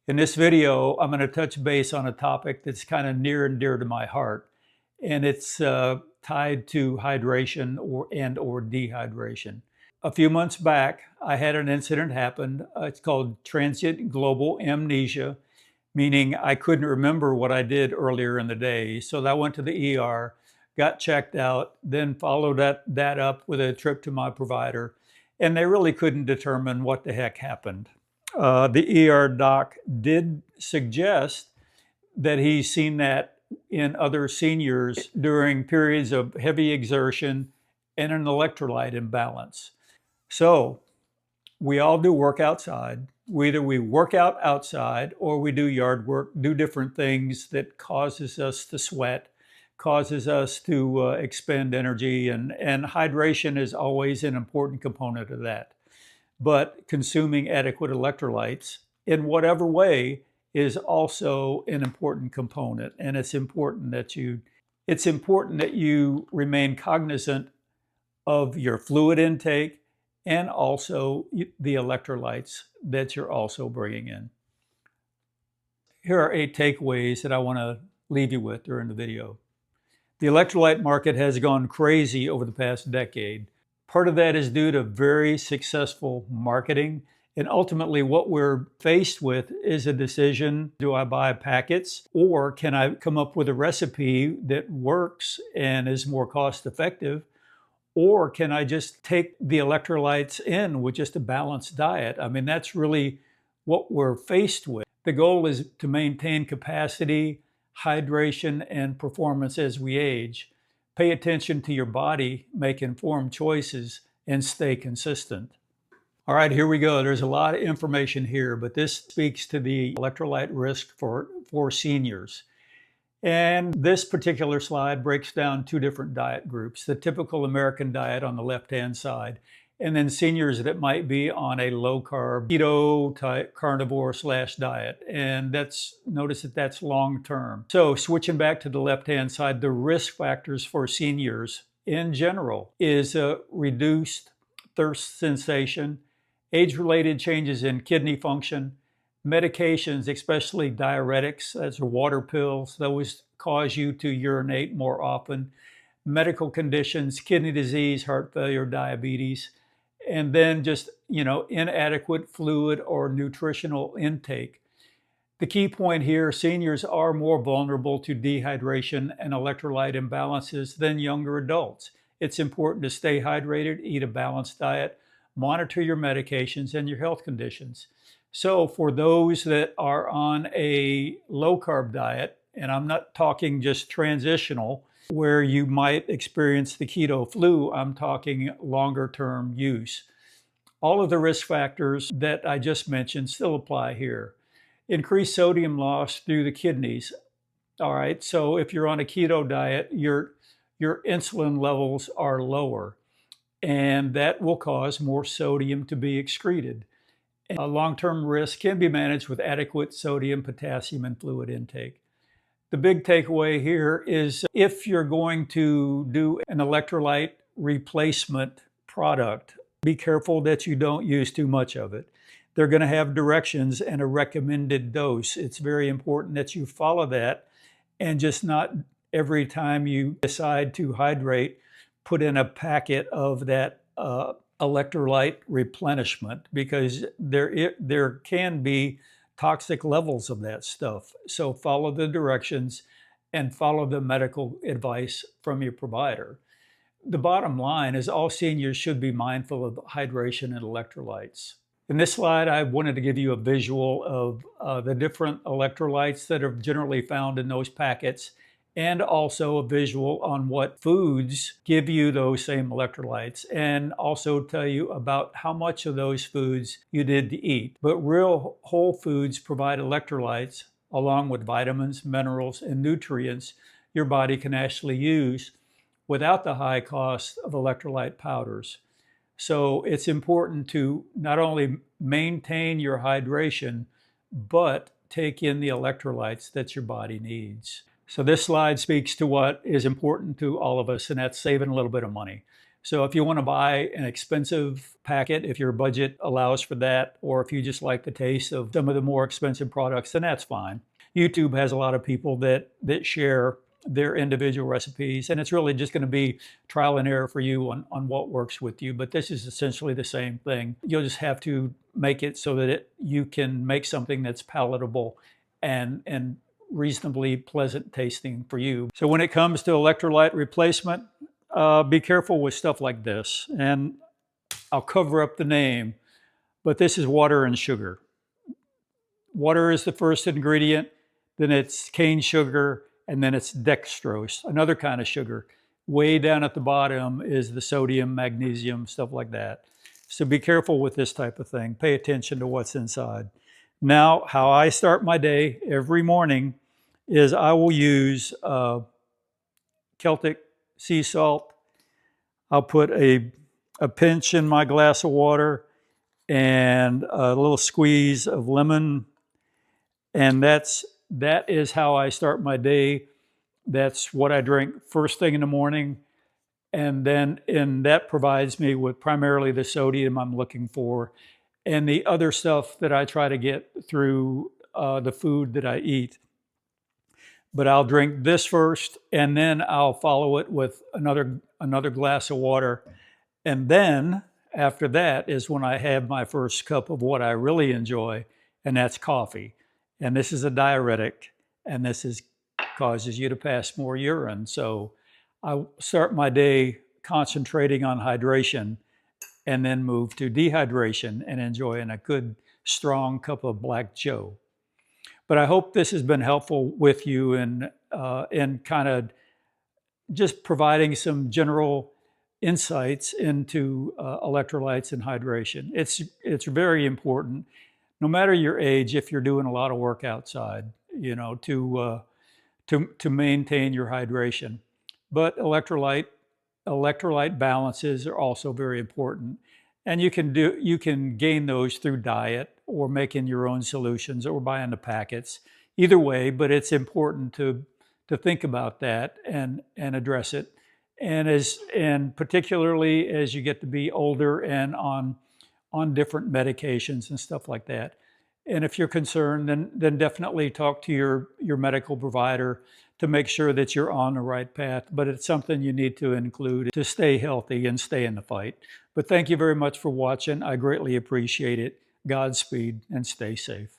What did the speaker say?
In this video, I'm going to touch base on a topic that's kind of near and dear to my heart, and it's tied to hydration or dehydration. A few months back, I had an incident happen. It's called transient global amnesia, meaning I couldn't remember what I did earlier in the day. So I went to the ER, got checked out, then followed that up with a trip to my provider, and they really couldn't determine what the heck happened. The ER doc did suggest that he's seen that in other seniors during periods of heavy exertion and an electrolyte imbalance. So we all do work outside. Either we work out outside or we do yard work, do different things that causes us to sweat, causes us to expend energy, and hydration is always an important component of that. But consuming adequate electrolytes in whatever way is also an important component. And it's important that you remain cognizant of your fluid intake and also the electrolytes that you're also bringing in. Here are 8 takeaways that I want to leave you with during the video. The electrolyte market has gone crazy over the past decade. Part of that is due to very successful marketing. And ultimately, what we're faced with is a decision: do I buy packets, or can I come up with a recipe that works and is more cost effective? Or can I just take the electrolytes in with just a balanced diet? I mean, that's really what we're faced with. The goal is to maintain capacity, hydration, and performance as we age. Pay attention to your body, make informed choices, and stay consistent. All right, here we go. There's a lot of information here, but this speaks to the electrolyte risk for seniors. And this particular slide breaks down 2 different diet groups: the typical American diet on the left-hand side, and then seniors that might be on a low-carb, keto-type carnivore / diet. And notice that that's long-term. So switching back to the left-hand side, the risk factors for seniors in general is a reduced thirst sensation, age-related changes in kidney function, medications, especially diuretics, that's water pills, those cause you to urinate more often, medical conditions, kidney disease, heart failure, diabetes, and then just, inadequate fluid or nutritional intake. The key point here: seniors are more vulnerable to dehydration and electrolyte imbalances than younger adults. It's important to stay hydrated, eat a balanced diet, monitor your medications and your health conditions. So for those that are on a low-carb diet, and I'm not talking just transitional, where you might experience the keto flu, I'm talking longer-term use. All of the risk factors that I just mentioned still apply here. Increased sodium loss through the kidneys. All right, so if you're on a keto diet, your insulin levels are lower, and that will cause more sodium to be excreted. A long-term risk can be managed with adequate sodium, potassium, and fluid intake. The big takeaway here is if you're going to do an electrolyte replacement product, be careful that you don't use too much of it. They're going to have directions and a recommended dose. It's very important that you follow that, and just not every time you decide to hydrate, put in a packet of that electrolyte replenishment, because there can be toxic levels of that stuff. So follow the directions and follow the medical advice from your provider. The bottom line is all seniors should be mindful of hydration and electrolytes. In this slide, I wanted to give you a visual of the different electrolytes that are generally found in those packets, and also a visual on what foods give you those same electrolytes, and also tell you about how much of those foods you did to eat. But real whole foods provide electrolytes along with vitamins, minerals, and nutrients your body can actually use without the high cost of electrolyte powders. So it's important to not only maintain your hydration, but take in the electrolytes that your body needs. So this slide speaks to what is important to all of us, and that's saving a little bit of money. So if you want to buy an expensive packet, if your budget allows for that, or if you just like the taste of some of the more expensive products, then that's fine. YouTube has a lot of people that share their individual recipes, and it's really just going to be trial and error for you on what works with you. But this is essentially the same thing. You'll just have to make it so that you can make something that's palatable and reasonably pleasant tasting for you. So when it comes to electrolyte replacement, be careful with stuff like this. And I'll cover up the name, but this is water and sugar. Water is the first ingredient, then it's cane sugar, and then it's dextrose, another kind of sugar. Way down at the bottom is the sodium, magnesium, stuff like that. So be careful with this type of thing. Pay attention to what's inside. Now, how I start my day every morning is I will use Celtic sea salt. I'll put a pinch in my glass of water and a little squeeze of lemon. And that is how I start my day. That's what I drink first thing in the morning. And that provides me with primarily the sodium I'm looking for and the other stuff that I try to get through the food that I eat. But I'll drink this first, and then I'll follow it with another glass of water. And then after that is when I have my first cup of what I really enjoy, and that's coffee. And this is a diuretic, and causes you to pass more urine. So I start my day concentrating on hydration and then move to dehydration and enjoying a good, strong cup of black Joe. But I hope this has been helpful with you in kind of just providing some general insights into electrolytes and hydration. It's very important, no matter your age, if you're doing a lot of work outside, to maintain your hydration. But electrolyte balances are also very important, and you can gain those through diet or making your own solutions or buying the packets. Either way, but it's important to think about that and address it. And particularly as you get to be older and on different medications and stuff like that. And if you're concerned, then definitely talk to your medical provider to make sure that you're on the right path. But it's something you need to include to stay healthy and stay in the fight. But thank you very much for watching. I greatly appreciate it. Godspeed and stay safe.